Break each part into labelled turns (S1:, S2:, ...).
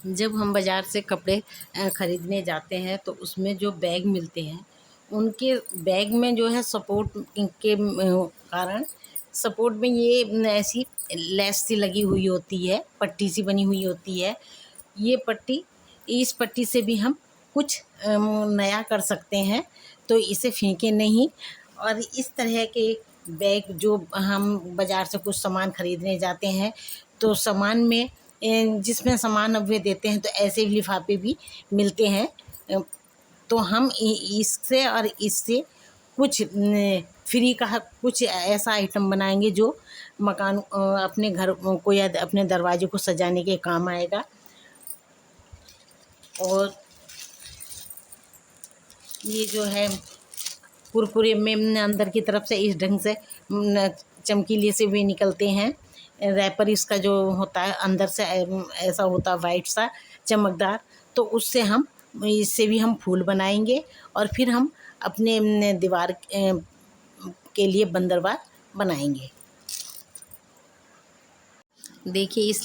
S1: जब हम बाज़ार से कपड़े ख़रीदने जाते हैं तो उसमें जो बैग मिलते हैं उनके बैग में जो है सपोर्ट के कारण सपोर्ट में ये ऐसी लेस सी लगी हुई होती है, पट्टी सी बनी हुई होती है। ये पट्टी इस पट्टी से भी हम कुछ नया कर सकते हैं, तो इसे फेंकें नहीं। और इस तरह के बैग जो हम बाज़ार से कुछ सामान ख़रीदने जाते हैं तो सामान में जिसमें सामान अब वे देते हैं तो ऐसे लिफ़ाफ़े भी मिलते हैं। तो हम इससे और इससे कुछ फ्री का कुछ ऐसा आइटम बनाएंगे जो मकान अपने घर को या अपने दरवाजे को सजाने के काम आएगा। और ये जो है कुरकुरे में अंदर की तरफ से इस ढंग से चमकीले से वे निकलते हैं। रैपर इसका जो होता है अंदर से ऐसा होता है वाइट सा चमकदार, तो उससे हम इससे भी हम फूल बनाएंगे और फिर हम अपने दीवार के लिए बंदरवाल बनाएंगे। देखिए इस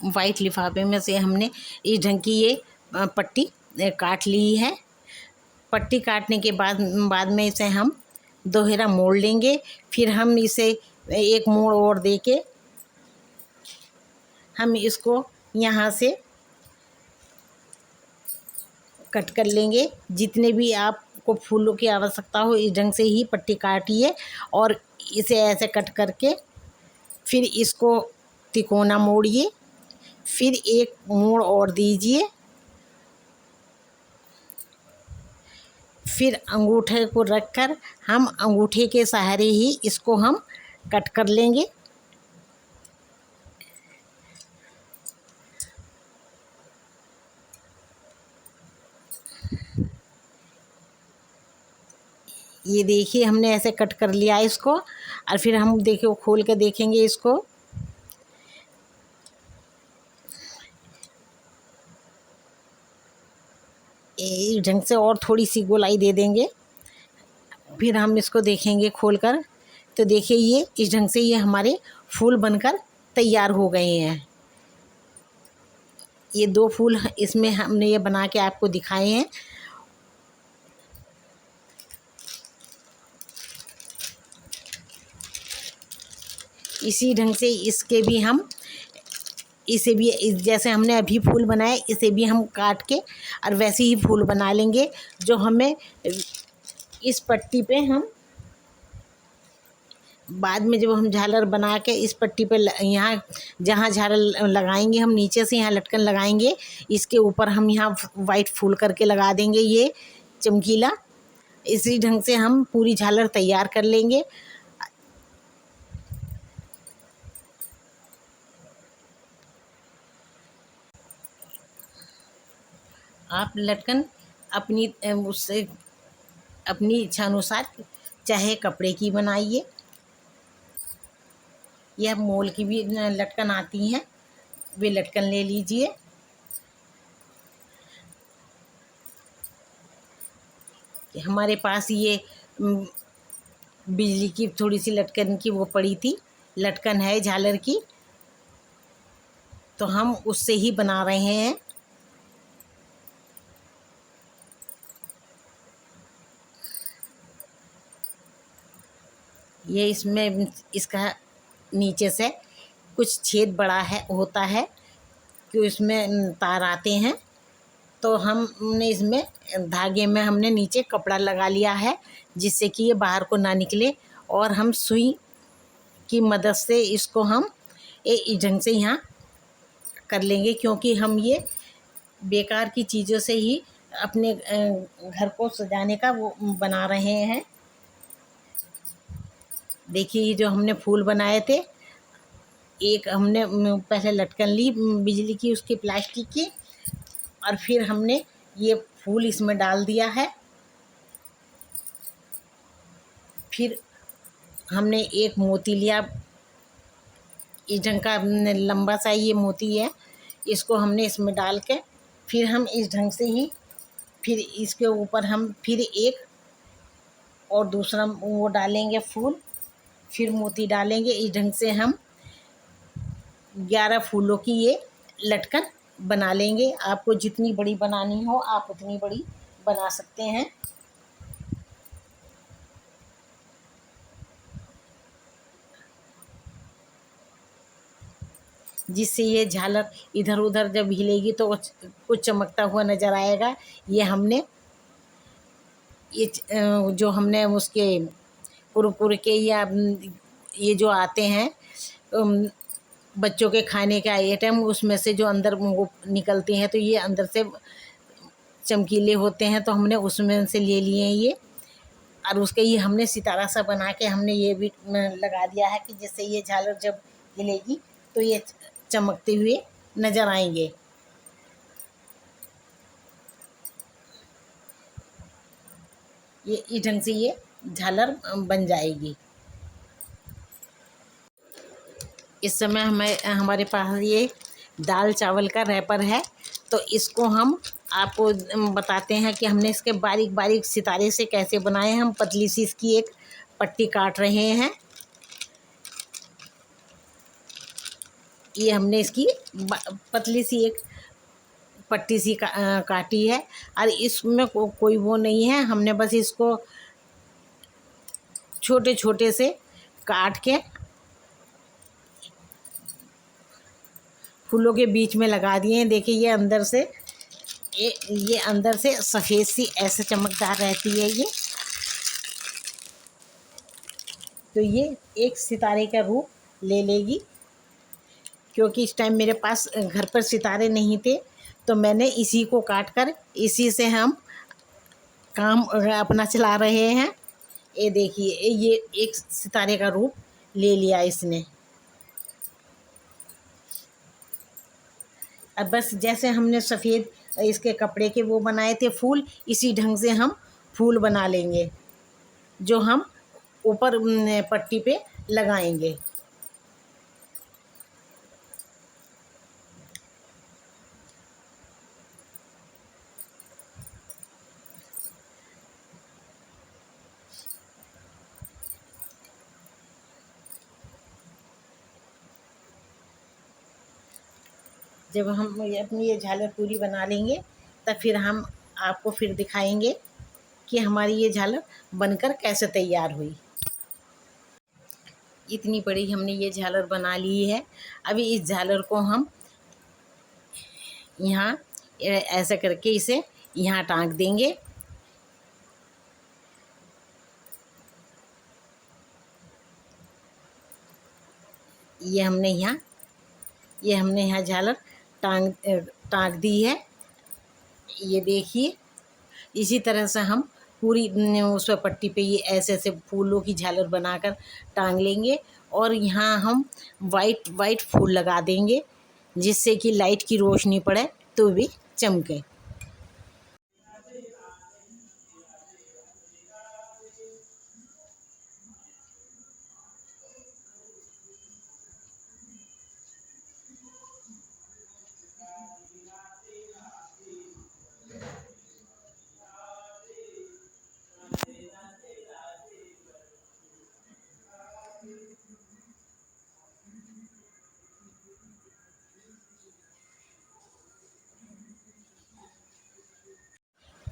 S1: वाइट लिफाफे में से हमने इस ढंग की ये पट्टी काट ली है। पट्टी काटने के बाद में इसे हम दोहरा मोड़ लेंगे। फिर हम इसे एक मोड़ और दे के हम इसको यहाँ से कट कर लेंगे। जितने भी आपको फूलों की आवश्यकता हो इस ढंग से ही पट्टी काटिए और इसे ऐसे कट करके फिर इसको तिकोना मोड़िए, फिर एक मोड़ और दीजिए, फिर अंगूठे को रखकर हम अंगूठे के सहारे ही इसको हम कट कर लेंगे। ये देखिए हमने ऐसे कट कर लिया इसको और फिर हम देखिए खोल के देखेंगे इसको। इस ढंग से और थोड़ी सी गोलाई दे देंगे। फिर हम इसको देखेंगे खोलकर, तो देखिए ये इस ढंग से ये हमारे फूल बनकर तैयार हो गए हैं। ये 2 फूल इसमें हमने ये बना के आपको दिखाए हैं। इसी ढंग से इसके भी हम इसे भी जैसे हमने अभी फूल बनाए इसे भी हम काट के और वैसे ही फूल बना लेंगे जो हमें इस पट्टी पे हम बाद में जब हम झालर बना के इस पट्टी पे यहाँ जहाँ झालर लगाएंगे हम नीचे से यहाँ लटकन लगाएंगे, इसके ऊपर हम यहाँ वाइट फूल करके लगा देंगे ये चमकीला। इसी ढंग से हम पूरी झालर तैयार कर लेंगे। आप लटकन उससे अपनी इच्छा अनुसार चाहे कपड़े की बनाइए या मोल की भी लटकन आती हैं, वे लटकन ले लीजिए। हमारे पास ये बिजली की थोड़ी सी लटकन की वो पड़ी थी, लटकन है झालर की, तो हम उससे ही बना रहे हैं। ये इसमें इसका नीचे से कुछ छेद बड़ा है होता है कि इसमें तार आते हैं, तो हमने इसमें धागे में हमने नीचे कपड़ा लगा लिया है जिससे कि ये बाहर को ना निकले। और हम सुई की मदद से इसको हम इस ढंग से यहाँ कर लेंगे, क्योंकि हम ये बेकार की चीज़ों से ही अपने घर को सजाने का वो बना रहे हैं। देखिए ये जो हमने फूल बनाए थे, एक हमने पहले लटकन ली बिजली की उसकी प्लास्टिक की और फिर हमने ये फूल इसमें डाल दिया है। फिर हमने एक मोती लिया, इस ढंग का लंबा सा ये मोती है, इसको हमने इसमें डाल के फिर हम इस ढंग से ही फिर इसके ऊपर हम फिर एक और दूसरा वो डालेंगे फूल, फिर मोती डालेंगे। इस ढंग से हम 11 फूलों की ये लटकन बना लेंगे। आपको जितनी बड़ी बनानी हो आप उतनी बड़ी बना सकते हैं। जिससे ये झालर इधर उधर जब हिलेगी तो कुछ चमकता हुआ नज़र आएगा। ये हमने जो हमने उसके कुरकुरे के या ये जो आते हैं बच्चों के खाने के आइटम, उसमें से जो अंदर वो निकलते हैं तो ये अंदर से चमकीले होते हैं, तो हमने उसमें से ले लिए हैं ये। और उसके ये हमने सितारा सा बना के हमने ये भी लगा दिया है कि जिससे ये झालर जब हिलेगी तो ये चमकते हुए नज़र आएंगे। ये इस ढंग से ये झालर बन जाएगी। इस समय हमारे पास ये दाल चावल का रैपर है, तो इसको हम आपको बताते हैं कि हमने इसके बारीक बारीक सितारे से कैसे बनाए। हम पतली सी इसकी एक पट्टी काट रहे हैं। ये हमने इसकी पतली सी एक पट्टी सी काटी है, और इसमें कोई वो नहीं है। हमने बस इसको छोटे छोटे से काट के फूलों के बीच में लगा दिए हैं। देखिए ये अंदर से ये अंदर से सफ़ेद सी ऐसे चमकदार रहती है ये। तो ये एक सितारे का रूप ले लेगी। क्योंकि इस टाइम मेरे पास घर पर सितारे नहीं थे, तो मैंने इसी को काट कर इसी से हम काम अपना चला रहे हैं। ये देखिए ये एक सितारे का रूप ले लिया इसने। अब बस जैसे हमने सफ़ेद इसके कपड़े के वो बनाए थे फूल, इसी ढंग से हम फूल बना लेंगे जो हम ऊपर पट्टी पे लगाएंगे। जब हम अपनी ये झालर पूरी बना लेंगे तब फिर हम आपको फिर दिखाएंगे कि हमारी ये झालर बनकर कैसे तैयार हुई। इतनी बड़ी हमने ये झालर बना ली है। अभी इस झालर को हम यहाँ ऐसा करके इसे यहाँ टांग देंगे। ये हमने यहाँ झालर टांग दी है। ये देखिए इसी तरह से हम पूरी उस पट्टी पे ये ऐसे ऐसे फूलों की झालर बनाकर टांग लेंगे। और यहाँ हम वाइट फूल लगा देंगे जिससे कि लाइट की रोशनी पड़े तो भी चमके।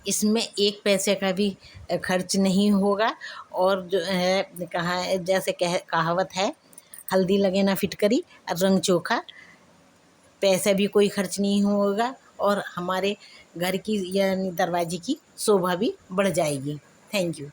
S1: इसमें एक पैसे का भी खर्च नहीं होगा। और जो है जैसे कहावत है, हल्दी लगे ना फिटकरी रंग चोखा। पैसा भी कोई खर्च नहीं होगा और हमारे घर की यानी दरवाजे की शोभा भी बढ़ जाएगी। Thank you.